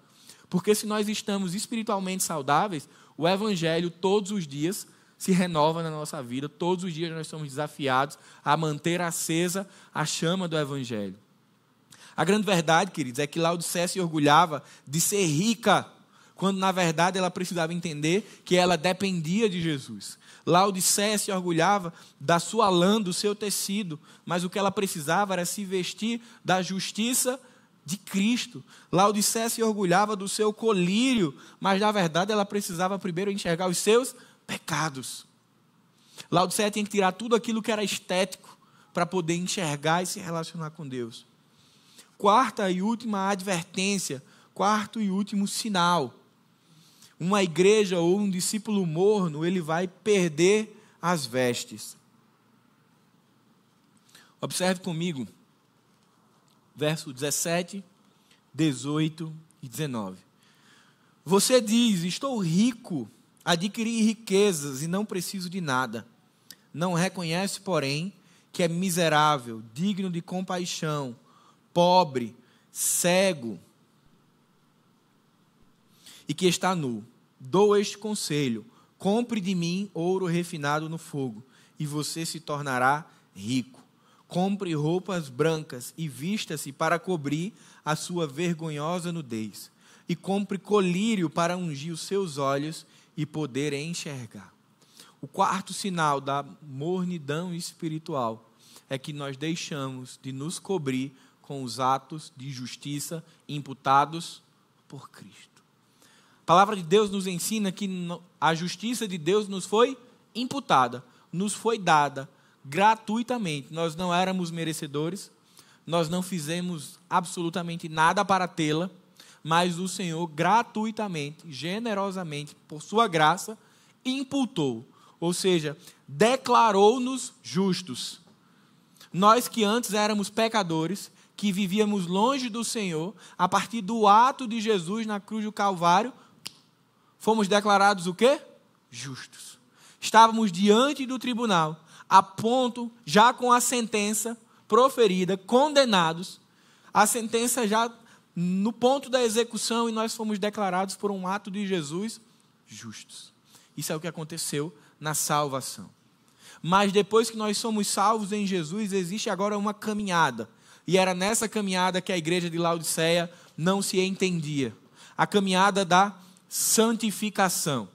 Speaker 1: Porque se nós estamos espiritualmente saudáveis, o Evangelho todos os dias se renova na nossa vida. Todos os dias nós somos desafiados a manter acesa a chama do Evangelho. A grande verdade, queridos, é que Laodiceia se orgulhava de ser rica, quando na verdade ela precisava entender que ela dependia de Jesus. Laodiceia se orgulhava da sua lã, do seu tecido, mas o que ela precisava era se vestir da justiça de Cristo. Laodiceia se orgulhava do seu colírio, mas na verdade ela precisava primeiro enxergar os seus pecados. Laodiceia tinha que tirar tudo aquilo que era estético para poder enxergar e se relacionar com Deus. Quarta e última advertência, quarto e último sinal. Uma igreja ou um discípulo morno, ele vai perder as vestes. Observe comigo, verso 17, 18 e 19. Você diz, estou rico, adquiri riquezas e não preciso de nada. Não reconhece, porém, que é miserável, digno de compaixão, pobre, cego e que está nu. Dou este conselho: compre de mim ouro refinado no fogo, e você se tornará rico. Compre roupas brancas e vista-se para cobrir a sua vergonhosa nudez. E compre colírio para ungir os seus olhos e poder enxergar. O quarto sinal da mornidão espiritual é que nós deixamos de nos cobrir com os atos de justiça imputados por Cristo. A palavra de Deus nos ensina que a justiça de Deus nos foi imputada, nos foi dada gratuitamente. Nós não éramos merecedores, nós não fizemos absolutamente nada para tê-la, mas o Senhor gratuitamente, generosamente, por sua graça, imputou, ou seja, declarou-nos justos. Nós que antes éramos pecadores, que vivíamos longe do Senhor, a partir do ato de Jesus na cruz do Calvário, fomos declarados o quê? Justos. Estávamos diante do tribunal, a ponto, já com a sentença proferida, condenados, a sentença já no ponto da execução, e nós fomos declarados por um ato de Jesus justos. Isso é o que aconteceu na salvação. Mas depois que nós somos salvos em Jesus, existe agora uma caminhada. E era nessa caminhada que a igreja de Laodiceia não se entendia. A caminhada da santificação.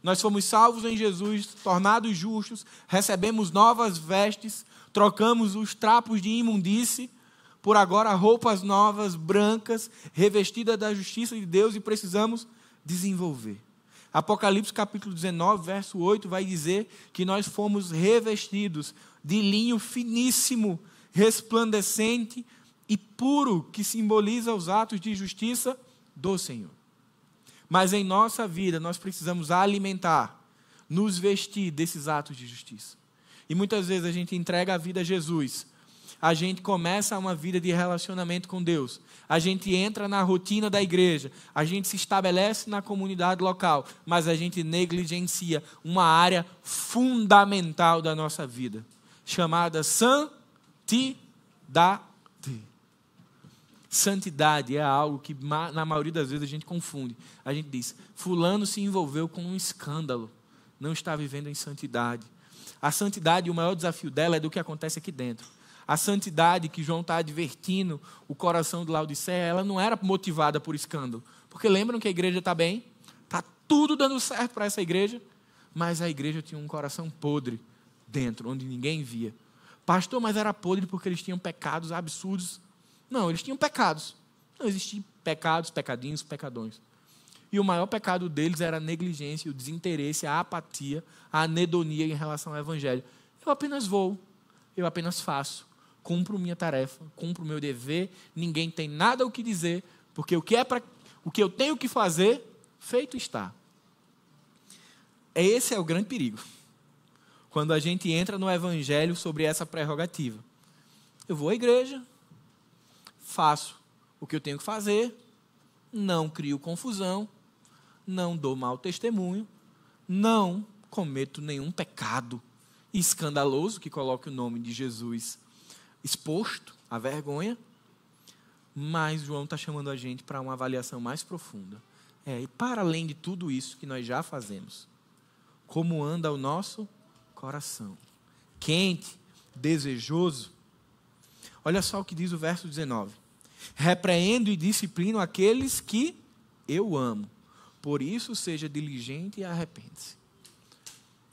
Speaker 1: Nós fomos salvos em Jesus, tornados justos, recebemos novas vestes, trocamos os trapos de imundície por agora roupas novas, brancas, revestidas da justiça de Deus, e precisamos desenvolver. Apocalipse capítulo 19, verso 8, vai dizer que nós fomos revestidos de linho finíssimo, resplandecente e puro, que simboliza os atos de justiça do Senhor. Mas em nossa vida nós precisamos alimentar, nos vestir desses atos de justiça. E muitas vezes a gente entrega a vida a Jesus, a gente começa uma vida de relacionamento com Deus, a gente entra na rotina da igreja, a gente se estabelece na comunidade local, mas a gente negligencia uma área fundamental da nossa vida, chamada santidade. Santidade é algo que na maioria das vezes a gente confunde. A gente diz, fulano se envolveu com um escândalo, não está vivendo em santidade. A santidade, o maior desafio dela é do que acontece aqui dentro. A santidade que João está advertindo o coração de Laodiceia, ela não era motivada por escândalo. Porque lembram que a igreja está bem? Está tudo dando certo para essa igreja, mas a igreja tinha um coração podre dentro, onde ninguém via. Pastor, mas era podre porque eles tinham pecados absurdos. Não, eles tinham pecados. Não existiam pecados, pecadinhos, pecadões. E o maior pecado deles era a negligência, o desinteresse, a apatia, a anedonia em relação ao evangelho. Eu apenas vou, eu apenas faço, cumpro minha tarefa, cumpro o meu dever, ninguém tem nada o que dizer, porque o que eu tenho que fazer, feito está. Esse é o grande perigo. Quando a gente entra no evangelho sobre essa prerrogativa. Eu vou à igreja, faço o que eu tenho que fazer, não crio confusão, não dou mau testemunho, não cometo nenhum pecado escandaloso que coloque o nome de Jesus exposto à vergonha, mas João está chamando a gente para uma avaliação mais profunda. E para além de tudo isso que nós já fazemos, como anda o nosso coração? Quente, desejoso? Olha só o que diz o verso 19. Repreendo e disciplino aqueles que eu amo. Por isso, seja diligente e arrepende-se.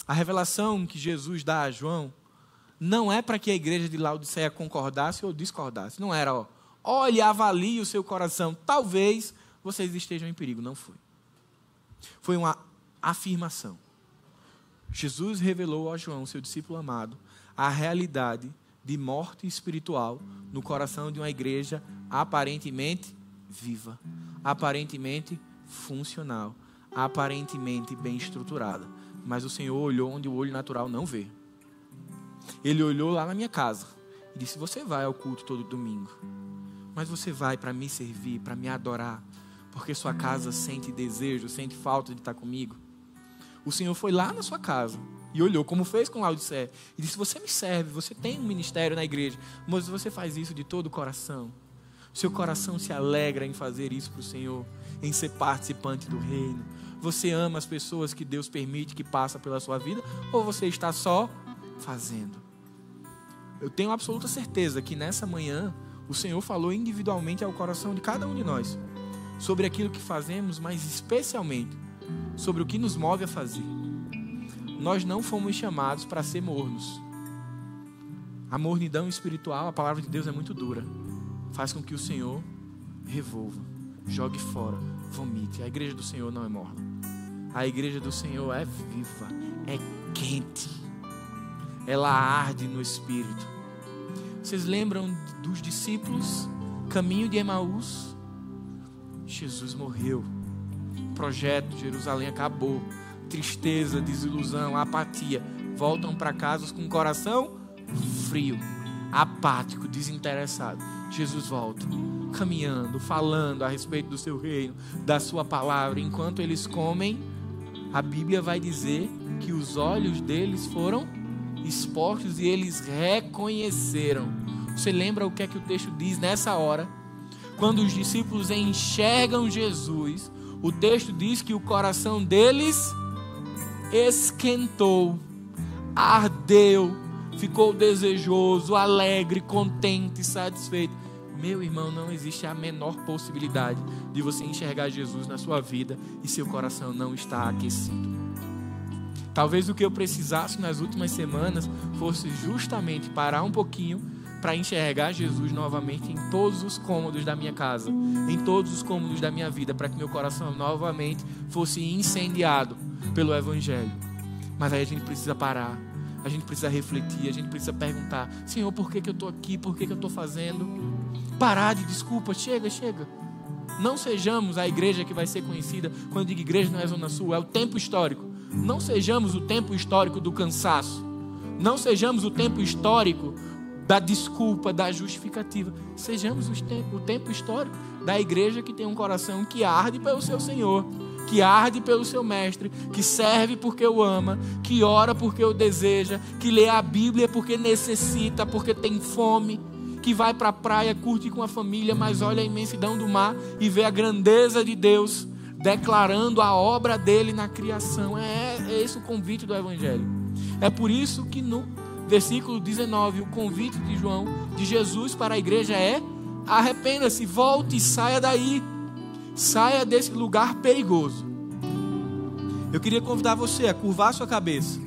Speaker 1: A revelação que Jesus dá a João não é para que a igreja de Laodiceia concordasse ou discordasse. Não era, olhe, avalie o seu coração. Talvez vocês estejam em perigo. Não foi. Foi uma afirmação. Jesus revelou a João, seu discípulo amado, a realidade de morte espiritual no coração de uma igreja aparentemente viva, aparentemente funcional, aparentemente bem estruturada. Mas o Senhor olhou onde o olho natural não vê. Ele olhou lá na minha casa e disse, você vai ao culto todo domingo, mas você vai para me servir, para me adorar, porque sua casa sente desejo, sente falta de estar comigo. O Senhor foi lá na sua casa e olhou, como fez com Laodiceia, e disse, você me serve, você tem um ministério na igreja, mas você faz isso de todo o coração. Seu coração se alegra em fazer isso para o Senhor, em ser participante do reino. Você ama as pessoas que Deus permite que passem pela sua vida, ou você está só fazendo? Eu tenho absoluta certeza que nessa manhã o Senhor falou individualmente ao coração de cada um de nós sobre aquilo que fazemos, mas especialmente sobre o que nos move a fazer. Nós não fomos chamados para ser mornos. A mornidão espiritual, a palavra de Deus é muito dura. Faz com que o Senhor revolva, jogue fora, vomite. A igreja do Senhor não é morna. A igreja do Senhor é viva, é quente. Ela arde no espírito. Vocês lembram dos discípulos? Caminho de Emaús. Jesus morreu. O projeto de Jerusalém acabou. Tristeza, desilusão, apatia. Voltam para casa com o coração frio, apático, desinteressado. Jesus volta, caminhando, falando a respeito do seu reino, da sua palavra. Enquanto eles comem, a Bíblia vai dizer que os olhos deles foram expostos e eles reconheceram. Você lembra o que é que o texto diz nessa hora? Quando os discípulos enxergam Jesus, o texto diz que o coração deles esquentou, ardeu, ficou desejoso, alegre, contente, satisfeito. Meu irmão, não existe a menor possibilidade de você enxergar Jesus na sua vida e seu coração não está aquecido. Talvez o que eu precisasse nas últimas semanas fosse justamente parar um pouquinho para enxergar Jesus novamente em todos os cômodos da minha casa, em todos os cômodos da minha vida, para que meu coração novamente fosse incendiado pelo Evangelho. Mas aí a gente precisa parar, a gente precisa refletir, a gente precisa perguntar: Senhor, por que eu estou aqui? Por que eu estou fazendo? Parar de desculpa, chega. Não sejamos a igreja que vai ser conhecida, quando eu digo igreja não é Zona Sul, é o tempo histórico. Não sejamos o tempo histórico do cansaço. Não sejamos o tempo histórico da desculpa, da justificativa. Sejamos o tempo histórico da igreja que tem um coração que arde pelo seu Senhor, que arde pelo seu mestre, que serve porque o ama, que ora porque o deseja, que lê a Bíblia porque necessita, porque tem fome, que vai para a praia, curte com a família, mas olha a imensidão do mar e vê a grandeza de Deus, declarando a obra dele na criação. É esse o convite do Evangelho. É por isso que no versículo 19, o convite de João, de Jesus para a igreja é: arrependa-se, volte e saia daí. Saia desse lugar perigoso. Eu queria convidar você a curvar sua cabeça.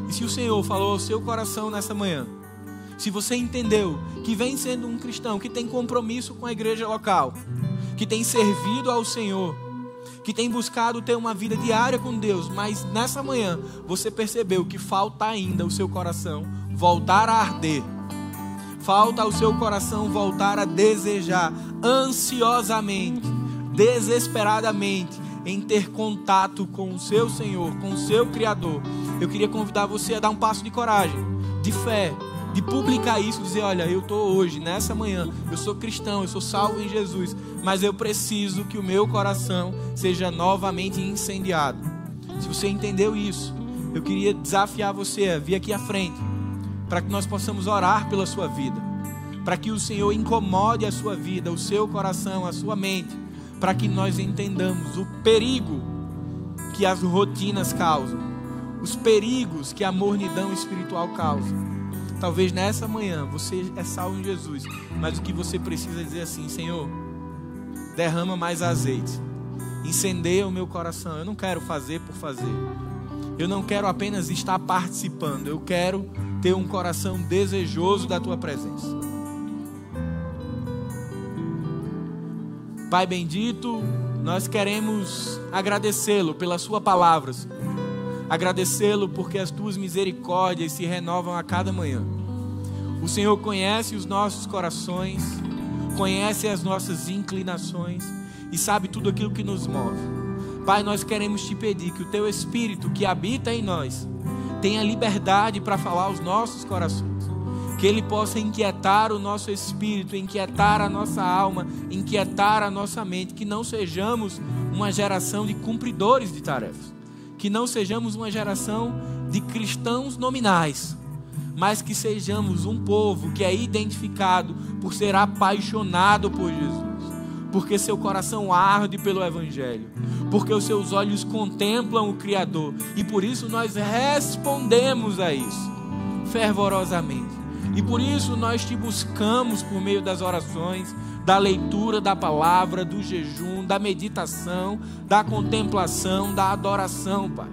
Speaker 1: E se o Senhor falou ao seu coração nessa manhã, se você entendeu que vem sendo um cristão que tem compromisso com a igreja local, que tem servido ao Senhor, que tem buscado ter uma vida diária com Deus, mas nessa manhã você percebeu que falta ainda o seu coração voltar a arder, falta o seu coração voltar a desejar ansiosamente, desesperadamente em ter contato com o seu Senhor, com o seu Criador. Eu queria convidar você a dar um passo de coragem, de fé, de publicar isso, dizer: olha, eu estou hoje, nessa manhã, eu sou cristão, eu sou salvo em Jesus, mas eu preciso que o meu coração seja novamente incendiado. Se você entendeu isso, eu queria desafiar você a vir aqui à frente, para que nós possamos orar pela sua vida, para que o Senhor incomode a sua vida, o seu coração, a sua mente, para que nós entendamos o perigo que as rotinas causam, os perigos que a mornidão espiritual causa. Talvez nessa manhã você é salvo em Jesus, mas o que você precisa dizer assim: Senhor, derrama mais azeite, incendeia o meu coração. Eu não quero fazer por fazer, eu não quero apenas estar participando, eu quero ter um coração desejoso da tua presença. Pai bendito, nós queremos agradecê-lo pela sua palavra, agradecê-lo porque as tuas misericórdias se renovam a cada manhã. O Senhor conhece os nossos corações, conhece as nossas inclinações e sabe tudo aquilo que nos move. Pai, nós queremos te pedir que o teu Espírito que habita em nós tenha liberdade para falar aos nossos corações, que ele possa inquietar o nosso espírito, inquietar a nossa alma, inquietar a nossa mente, que não sejamos uma geração de cumpridores de tarefas, que não sejamos uma geração de cristãos nominais, mas que sejamos um povo que é identificado por ser apaixonado por Jesus, porque seu coração arde pelo Evangelho, porque os seus olhos contemplam o Criador, e por isso nós respondemos a isso fervorosamente. E por isso nós te buscamos por meio das orações, da leitura da palavra, do jejum, da meditação, da contemplação, da adoração, Pai.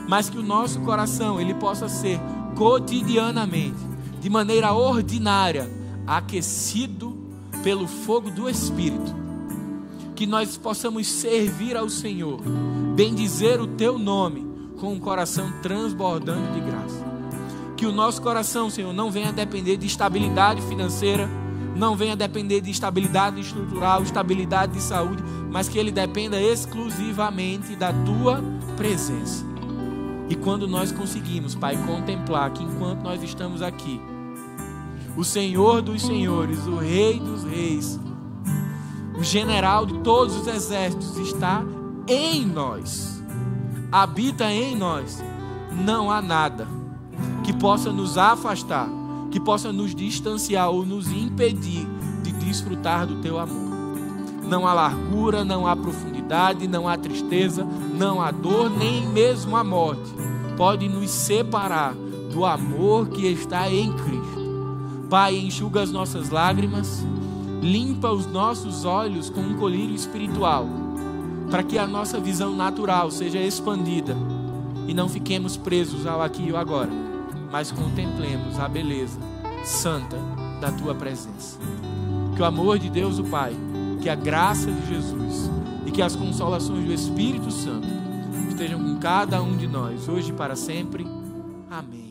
Speaker 1: Mas que o nosso coração, ele possa ser cotidianamente, de maneira ordinária, aquecido pelo fogo do Espírito. Que nós possamos servir ao Senhor, bendizer o teu nome, com um coração transbordando de graça. Que o nosso coração, Senhor, não venha depender de estabilidade financeira, não venha depender de estabilidade estrutural, estabilidade de saúde, mas que ele dependa exclusivamente da Tua presença. E quando nós conseguimos, Pai, contemplar que enquanto nós estamos aqui, o Senhor dos senhores, o Rei dos reis, o general de todos os exércitos está em nós, habita em nós, não há nada que possa nos afastar, que possa nos distanciar ou nos impedir de desfrutar do Teu amor. Não há largura, não há profundidade, não há tristeza, não há dor, nem mesmo a morte pode nos separar do amor que está em Cristo. Pai, enxuga as nossas lágrimas, limpa os nossos olhos com um colírio espiritual, para que a nossa visão natural seja expandida e não fiquemos presos ao aqui e ao agora, mas contemplemos a beleza santa da Tua presença. Que o amor de Deus o Pai, que a graça de Jesus e que as consolações do Espírito Santo estejam com cada um de nós, hoje e para sempre. Amém.